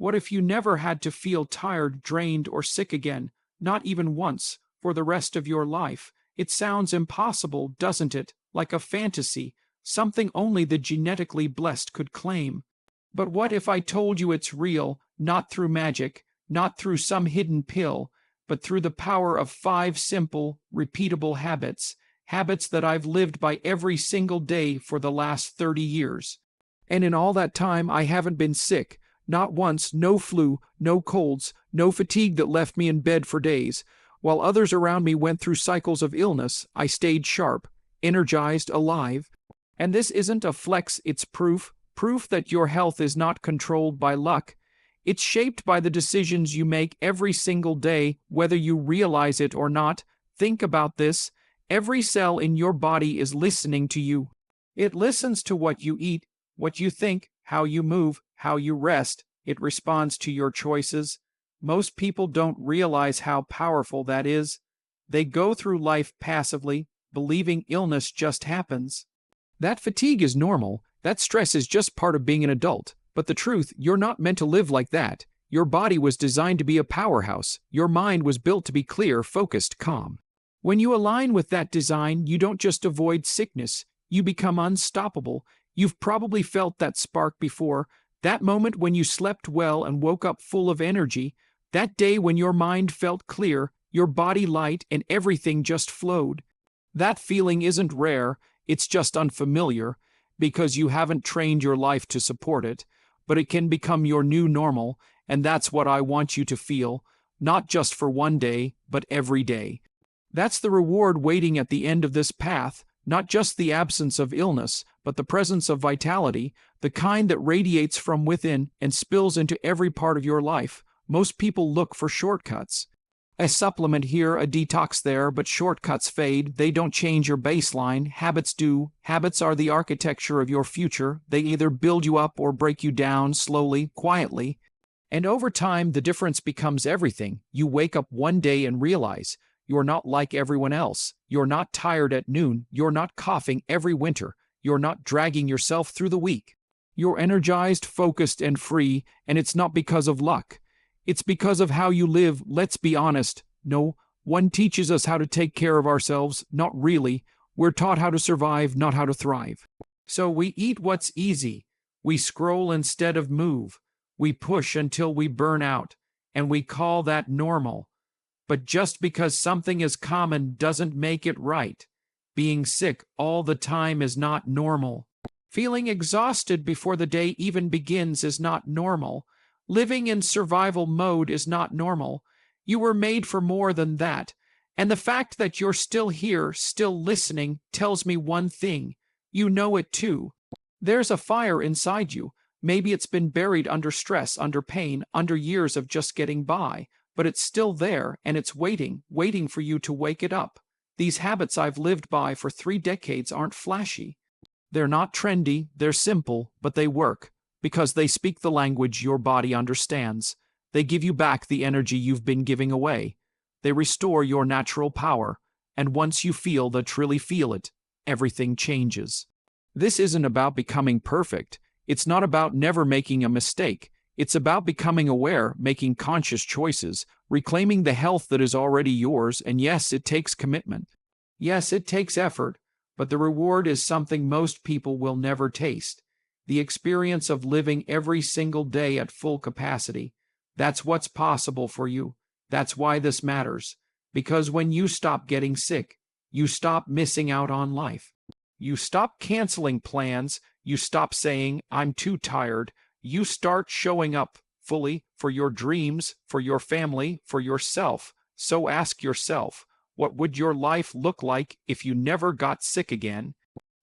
What if you never had to feel tired, drained, or sick again, not even once, for the rest of your life? It sounds impossible, doesn't it? Like a fantasy, something only the genetically blessed could claim. But what if I told you it's real, not through magic, not through some hidden pill, but through the power of 5 simple, repeatable habits, habits that I've lived by every single day for the last 30 years. And in all that time, I haven't been sick, not once, no flu, no colds, no fatigue that left me in bed for days. While others around me went through cycles of illness, I stayed sharp, energized, alive. And this isn't a flex, it's proof that your health is not controlled by luck. It's shaped by the decisions you make every single day, whether you realize it or not. Think about this. Every cell in your body is listening to you. It listens to what you eat, what you think, how you move, how you rest. It responds to your choices. Most people don't realize how powerful that is. They go through life passively, believing illness just happens. That fatigue is normal. That stress is just part of being an adult. But the truth, you're not meant to live like that. Your body was designed to be a powerhouse. Your mind was built to be clear, focused, calm. When you align with that design, you don't just avoid sickness. You become unstoppable. You've probably felt that spark before. That moment when you slept well and woke up full of energy. That day when your mind felt clear, your body light, and everything just flowed. That feeling isn't rare. It's just unfamiliar, because you haven't trained your life to support it. But it can become your new normal, and that's what I want you to feel, not just for one day, but every day. That's the reward waiting at the end of this path, not just the absence of illness, but the presence of vitality, the kind that radiates from within and spills into every part of your life. Most people look for shortcuts. A supplement here, a detox there, but shortcuts fade. They don't change your baseline. Habits do. Habits are the architecture of your future. They either build you up or break you down, slowly, quietly. And over time, the difference becomes everything. You wake up one day and realize you're not like everyone else. You're not tired at noon. You're not coughing every winter. You're not dragging yourself through the week. You're energized, focused, and free, and it's not because of luck. It's because of how you live. Let's be honest. No, one teaches us how to take care of ourselves. Not really. We're taught how to survive, not how to thrive. So we eat what's easy. We scroll instead of move. We push until we burn out. And we call that normal. But just because something is common doesn't make it right. Being sick all the time is not normal. Feeling exhausted before the day even begins is not normal. Living in survival mode is not normal. You were made for more than that. And the fact that you're still here, still listening, tells me one thing. You know it too. There's a fire inside you. Maybe it's been buried under stress, under pain, under years of just getting by. But it's still there, and it's waiting for you to wake it up. These habits I've lived by for 3 decades aren't flashy. They're not trendy, they're simple, but they work. Because they speak the language your body understands. They give you back the energy you've been giving away. They restore your natural power. And once you truly feel it, everything changes. This isn't about becoming perfect. It's not about never making a mistake. It's about becoming aware, making conscious choices, reclaiming the health that is already yours, and yes, it takes commitment. Yes, it takes effort, but the reward is something most people will never taste. The experience of living every single day at full capacity. That's what's possible for you. That's why this matters. Because when you stop getting sick, you stop missing out on life. You stop canceling plans. You stop saying, I'm too tired. You start showing up fully for your dreams, for your family, for yourself. So ask yourself, what would your life look like if you never got sick again?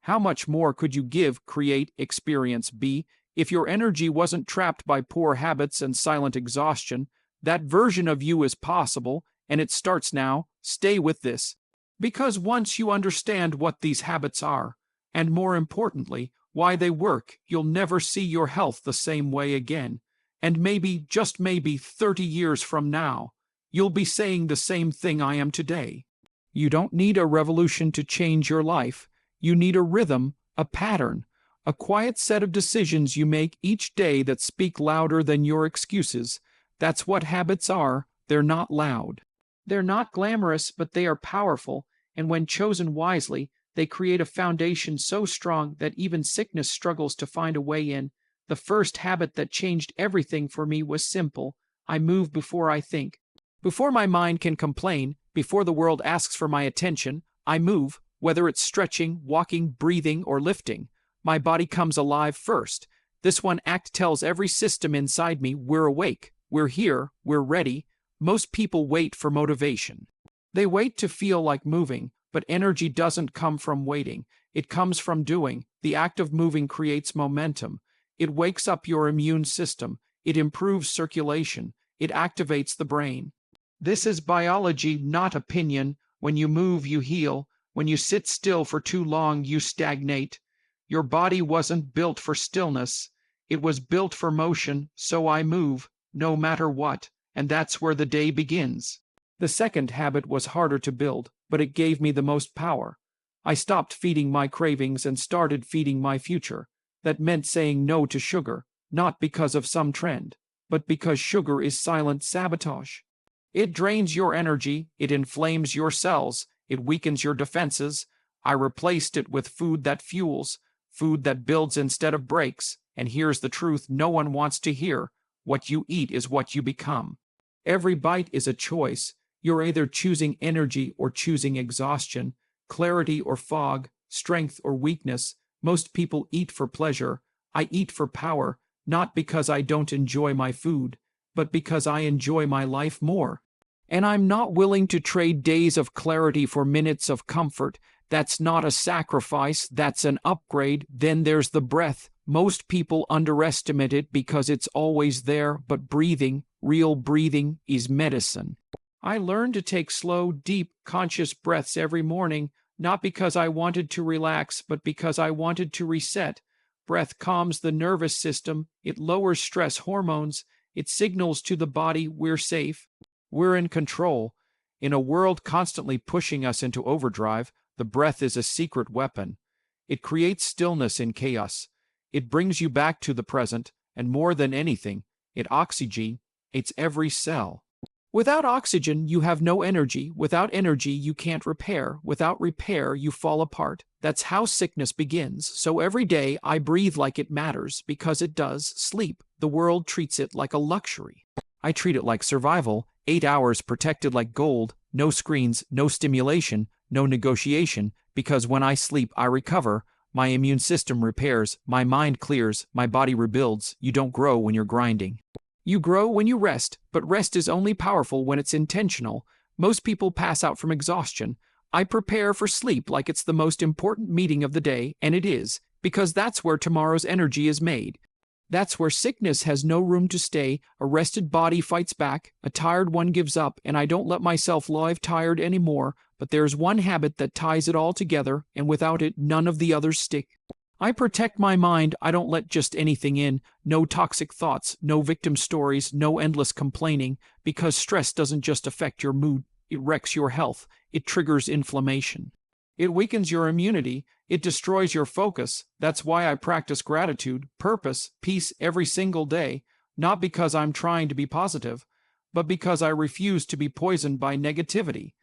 How much more could you give, create, experience, be, if your energy wasn't trapped by poor habits and silent exhaustion? That version of you is possible, and it starts now. Stay with this. Because once you understand what these habits are, and more importantly, why they work, you'll never see your health the same way again. And maybe, just maybe, 30 years from now, you'll be saying the same thing I am today. You don't need a revolution to change your life. You need a rhythm, a pattern, A quiet set of decisions you make each day that speak louder than your excuses. That's what habits are. They're not loud. They're not glamorous, but they are powerful, and when chosen wisely, they create a foundation so strong that even sickness struggles to find a way in. The first habit that changed everything for me was simple. I move before I think. Before my mind can complain, before the world asks for my attention, I move, whether it's stretching, walking, breathing, or lifting. My body comes alive first. This one act tells every system inside me, we're awake, we're here, we're ready. Most people wait for motivation. They wait to feel like moving, but energy doesn't come from waiting. It comes from doing. The act of moving creates momentum. It wakes up your immune system. It improves circulation. It activates the brain. This is biology, not opinion. When you move, you heal. When you sit still for too long, you stagnate. Your body wasn't built for stillness. It was built for motion, so I move, no matter what, and that's where the day begins. The second habit was harder to build, but it gave me the most power. I stopped feeding my cravings and started feeding my future. That meant saying no to sugar, not because of some trend, but because sugar is silent sabotage. It drains your energy, it inflames your cells, it weakens your defenses. I replaced it with food that fuels, food that builds instead of breaks, and here's the truth no one wants to hear. What you eat is what you become. Every bite is a choice. You're either choosing energy or choosing exhaustion, clarity or fog, strength or weakness. Most people eat for pleasure. I eat for power, not because I don't enjoy my food, but because I enjoy my life more. And I'm not willing to trade days of clarity for minutes of comfort. That's not a sacrifice, that's an upgrade. Then there's the breath. Most people underestimate it because it's always there, but breathing, real breathing, is medicine. I learned to take slow, deep, conscious breaths every morning, not because I wanted to relax, but because I wanted to reset. Breath calms the nervous system, it lowers stress hormones, it signals to the body we're safe, we're in control. In a world constantly pushing us into overdrive, the breath is a secret weapon. It creates stillness in chaos. It brings you back to the present, and more than anything, it oxygenates every cell. Without oxygen, you have no energy. Without energy, you can't repair. Without repair, you fall apart. That's how sickness begins. So every day, I breathe like it matters, because it does. Sleep. The world treats it like a luxury. I treat it like survival. 8 hours protected like gold. No screens, no stimulation, no negotiation, because when I sleep, I recover. My immune system repairs, my mind clears, my body rebuilds. You don't grow when you're grinding. You grow when you rest, but rest is only powerful when it's intentional. Most people pass out from exhaustion. I prepare for sleep like it's the most important meeting of the day, and it is, because that's where tomorrow's energy is made. That's where sickness has no room to stay. A rested body fights back, a tired one gives up, and I don't let myself live tired anymore. But there's one habit that ties it all together, and without it, none of the others stick. I protect my mind. I don't let just anything in. No toxic thoughts, no victim stories, no endless complaining, because stress doesn't just affect your mood, it wrecks your health. It triggers inflammation. It weakens your immunity. It destroys your focus. That's why I practice gratitude, purpose, peace every single day, not because I'm trying to be positive, but because I refuse to be poisoned by negativity.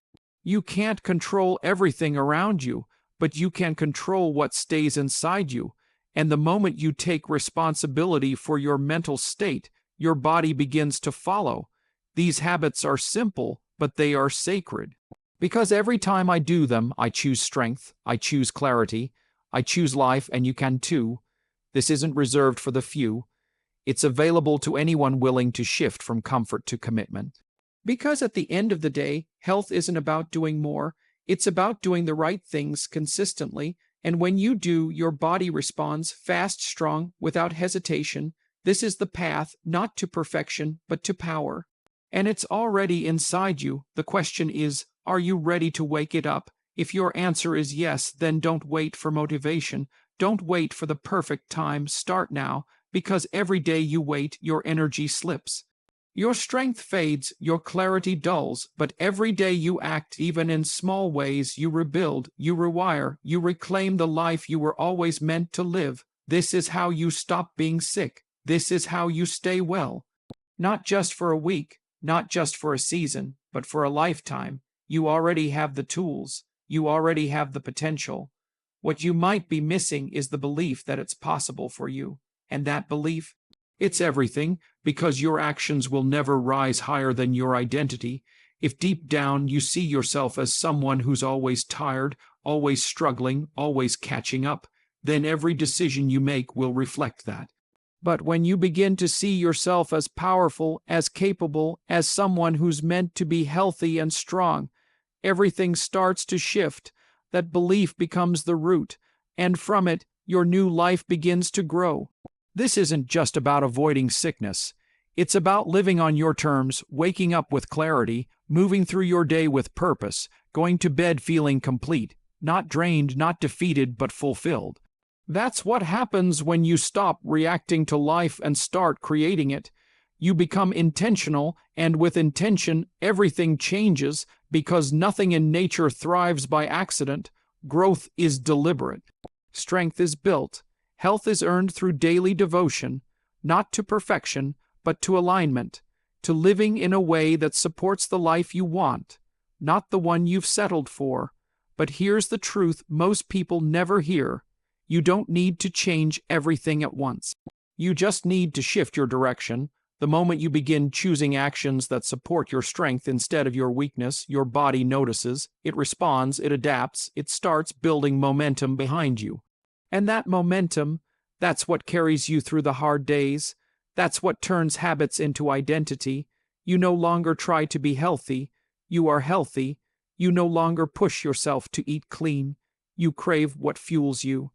You can't control everything around you, but you can control what stays inside you. And the moment you take responsibility for your mental state, your body begins to follow. These habits are simple, but they are sacred. Because every time I do them, I choose strength, I choose clarity, I choose life, and you can too. This isn't reserved for the few. It's available to anyone willing to shift from comfort to commitment. Because at the end of the day, health isn't about doing more, it's about doing the right things consistently, and when you do, your body responds fast, strong, without hesitation. This is the path, not to perfection, but to power. And it's already inside you. The question is, are you ready to wake it up? If your answer is yes, then don't wait for motivation. Don't wait for the perfect time. Start now, because every day you wait, your energy slips. Your strength fades, your clarity dulls, but every day you act, even in small ways, you rebuild, you rewire, you reclaim the life you were always meant to live. This is how you stop being sick. This is how you stay well. Not just for a week, not just for a season, but for a lifetime. You already have the tools. You already have the potential. What you might be missing is the belief that it's possible for you. And that belief, it's everything, because your actions will never rise higher than your identity. If deep down you see yourself as someone who's always tired, always struggling, always catching up, then every decision you make will reflect that. But when you begin to see yourself as powerful, as capable, as someone who's meant to be healthy and strong, everything starts to shift. That belief becomes the root, and from it, your new life begins to grow. This isn't just about avoiding sickness. It's about living on your terms, waking up with clarity, moving through your day with purpose, going to bed feeling complete, not drained, not defeated, but fulfilled. That's what happens when you stop reacting to life and start creating it. You become intentional, and with intention, everything changes, because nothing in nature thrives by accident. Growth is deliberate. Strength is built. Health is earned through daily devotion, not to perfection, but to alignment, to living in a way that supports the life you want, not the one you've settled for. But here's the truth most people never hear. You don't need to change everything at once. You just need to shift your direction. The moment you begin choosing actions that support your strength instead of your weakness, your body notices, it responds, it adapts, it starts building momentum behind you. And that momentum, that's what carries you through the hard days. That's what turns habits into identity. You no longer try to be healthy. You are healthy. You no longer push yourself to eat clean. You crave what fuels you.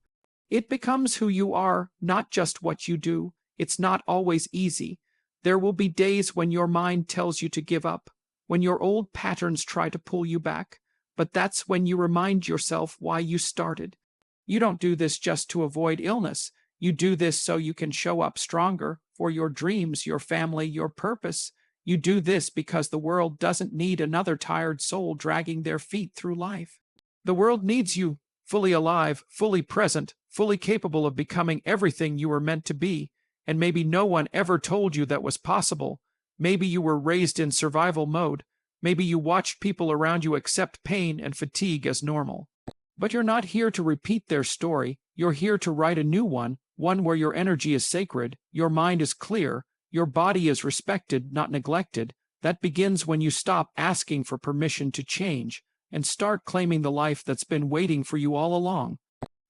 It becomes who you are, not just what you do. It's not always easy. There will be days when your mind tells you to give up, when your old patterns try to pull you back, but that's when you remind yourself why you started. You don't do this just to avoid illness. You do this so you can show up stronger for your dreams, your family, your purpose. You do this because the world doesn't need another tired soul dragging their feet through life. The world needs you, fully alive, fully present, fully capable of becoming everything you were meant to be. And maybe no one ever told you that was possible. Maybe you were raised in survival mode. Maybe you watched people around you accept pain and fatigue as normal. But you're not here to repeat their story. You're here to write a new one where your energy is sacred, your mind is clear, your body is respected, not neglected. That begins when you stop asking for permission to change and start claiming the life that's been waiting for you all along.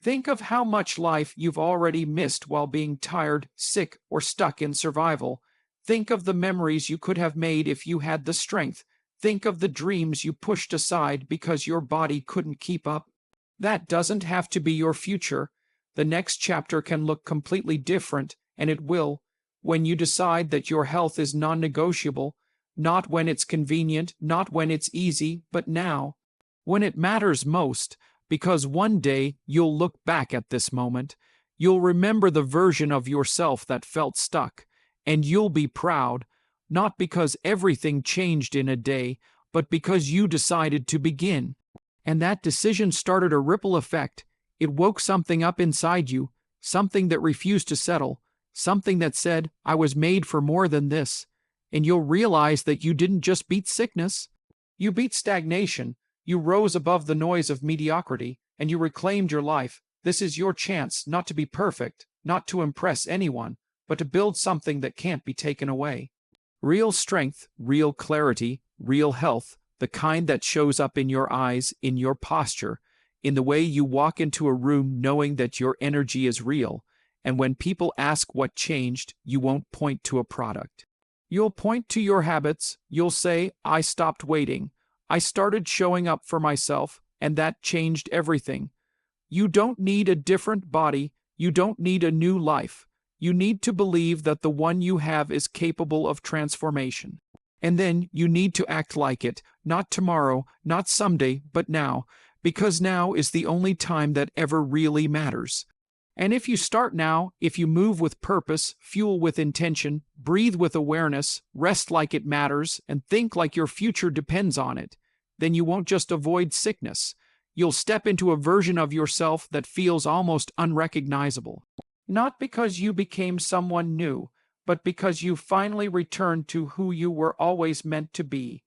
Think of how much life you've already missed while being tired, sick, or stuck in survival. Think of the memories you could have made if you had the strength. Think of the dreams you pushed aside because your body couldn't keep up. That doesn't have to be your future. The next chapter can look completely different, and it will, when you decide that your health is non-negotiable, not when it's convenient, not when it's easy, but now, when it matters most. Because one day you'll look back at this moment, you'll remember the version of yourself that felt stuck, and you'll be proud, not because everything changed in a day, but because you decided to begin. And that decision started a ripple effect. It woke something up inside you, something that refused to settle, something that said, I was made for more than this. And you'll realize that you didn't just beat sickness. You beat stagnation. You rose above the noise of mediocrity, and you reclaimed your life. This is your chance not to be perfect, not to impress anyone, but to build something that can't be taken away. Real strength, real clarity, real health, the kind that shows up in your eyes, in your posture, in the way you walk into a room knowing that your energy is real, and when people ask what changed, you won't point to a product. You'll point to your habits. You'll say, I stopped waiting. I started showing up for myself, and that changed everything. You don't need a different body. You don't need a new life. You need to believe that the one you have is capable of transformation. And then you need to act like it, not tomorrow, not someday, but now, because now is the only time that ever really matters. And if you start now, if you move with purpose, fuel with intention, breathe with awareness, rest like it matters, and think like your future depends on it, then you won't just avoid sickness. You'll step into a version of yourself that feels almost unrecognizable. Not because you became someone new, but because you finally returned to who you were always meant to be.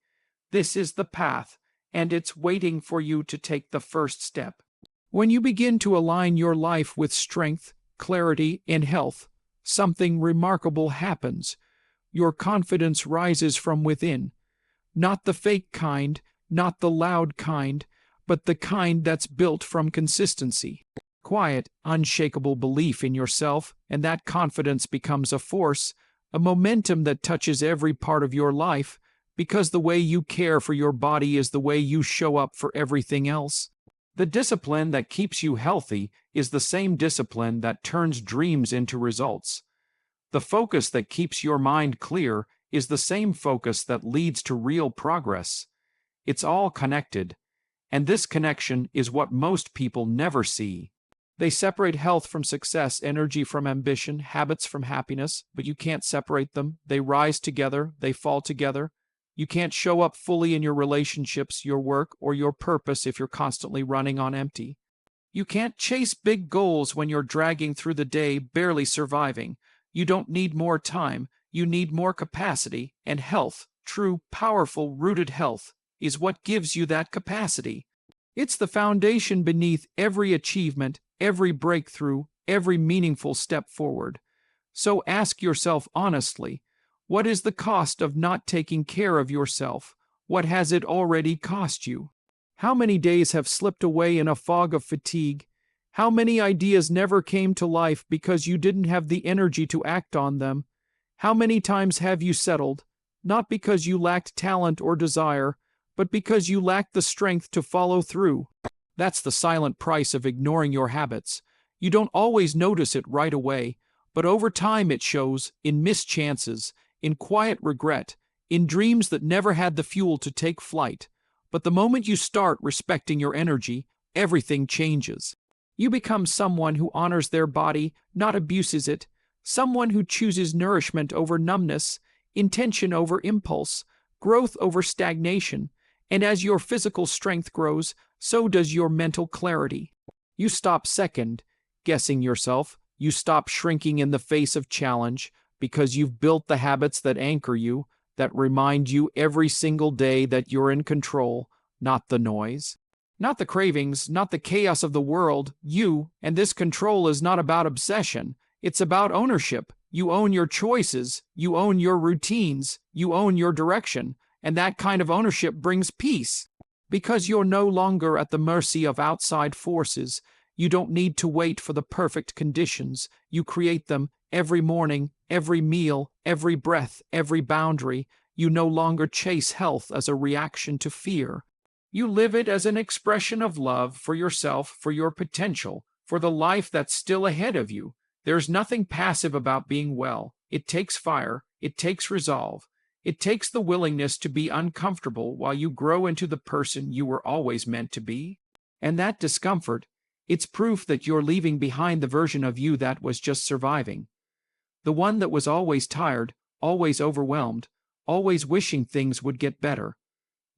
This is the path, and it's waiting for you to take the first step. When you begin to align your life with strength, clarity, and health, something remarkable happens. Your confidence rises from within. Not the fake kind, not the loud kind, but the kind that's built from consistency. Quiet, unshakable belief in yourself, and that confidence becomes a force, a momentum that touches every part of your life, because the way you care for your body is the way you show up for everything else. The discipline that keeps you healthy is the same discipline that turns dreams into results. The focus that keeps your mind clear is the same focus that leads to real progress. It's all connected, and this connection is what most people never see. They separate health from success, energy from ambition, habits from happiness, but you can't separate them. They rise together, they fall together. You can't show up fully in your relationships, your work, or your purpose if you're constantly running on empty. You can't chase big goals when you're dragging through the day, barely surviving. You don't need more time, you need more capacity, and health, true, powerful, rooted health, is what gives you that capacity. It's the foundation beneath every achievement, every breakthrough, every meaningful step forward. So ask yourself honestly, what is the cost of not taking care of yourself? What has it already cost you? How many days have slipped away in a fog of fatigue? How many ideas never came to life because you didn't have the energy to act on them? How many times have you settled, not because you lacked talent or desire, but because you lacked the strength to follow through? That's the silent price of ignoring your habits. You don't always notice it right away, but over time it shows in missed chances, in quiet regret, in dreams that never had the fuel to take flight. But the moment you start respecting your energy, everything changes. You become someone who honors their body, not abuses it, someone who chooses nourishment over numbness, intention over impulse, growth over stagnation, and as your physical strength grows, so does your mental clarity. You stop second guessing yourself, you stop shrinking in the face of challenge, because you've built the habits that anchor you, that remind you every single day that you're in control, not the noise. Not the cravings, not the chaos of the world, you, and this control is not about obsession, it's about ownership. You own your choices, you own your routines, you own your direction, and that kind of ownership brings peace. Because you're no longer at the mercy of outside forces, you don't need to wait for the perfect conditions, you create them every morning, every meal, every breath, every boundary. You no longer chase health as a reaction to fear. You live it as an expression of love for yourself, for your potential, for the life that's still ahead of you. There's nothing passive about being well. It takes fire, it takes resolve, it takes the willingness to be uncomfortable while you grow into the person you were always meant to be. And that discomfort, it's proof that you're leaving behind the version of you that was just surviving. The one that was always tired, always overwhelmed, always wishing things would get better.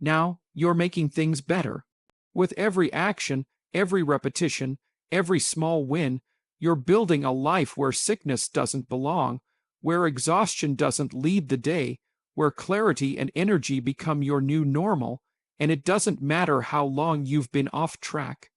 Now, you're making things better. With every action, every repetition, every small win, you're building a life where sickness doesn't belong, where exhaustion doesn't lead the day, where clarity and energy become your new normal, and it doesn't matter how long you've been off track.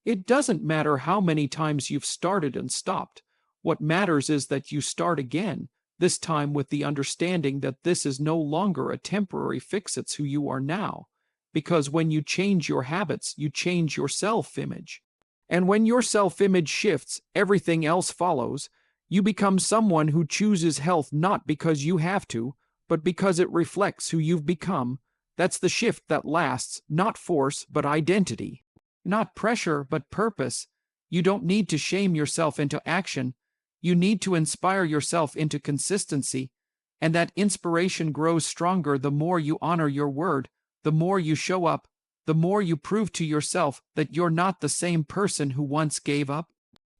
It doesn't matter how many times you've started and stopped. What matters is that you start again, this time with the understanding that this is no longer a temporary fix, it's who you are now. Because when you change your habits, you change your self-image. And when your self-image shifts, everything else follows. You become someone who chooses health not because you have to, but because it reflects who you've become. That's the shift that lasts, not force, but identity. Not pressure, but purpose. You don't need to shame yourself into action. You need to inspire yourself into consistency. And that inspiration grows stronger the more you honor your word, the more you show up, the more you prove to yourself that you're not the same person who once gave up.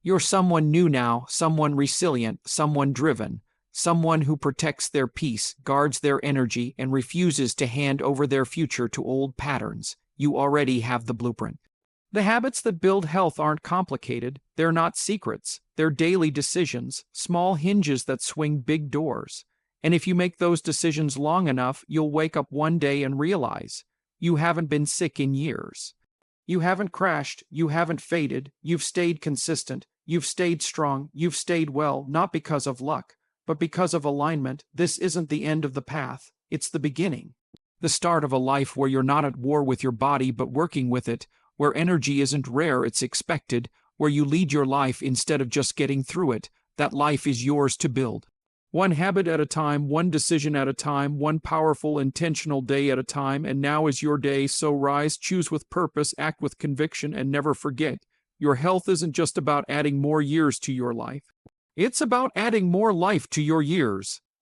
You're someone new now, someone resilient, someone driven, someone who protects their peace, guards their energy, and refuses to hand over their future to old patterns. You already have the blueprint. The habits that build health aren't complicated, they're not secrets, they're daily decisions, small hinges that swing big doors. And if you make those decisions long enough, you'll wake up one day and realize you haven't been sick in years. You haven't crashed, you haven't faded, you've stayed consistent, you've stayed strong, you've stayed well, not because of luck, but because of alignment. This isn't the end of the path, it's the beginning. The start of a life where you're not at war with your body but working with it, where energy isn't rare, it's expected, where you lead your life instead of just getting through it. That life is yours to build. One habit at a time, one decision at a time, one powerful, intentional day at a time, and now is your day, so rise, choose with purpose, act with conviction, and never forget, your health isn't just about adding more years to your life. It's about adding more life to your years.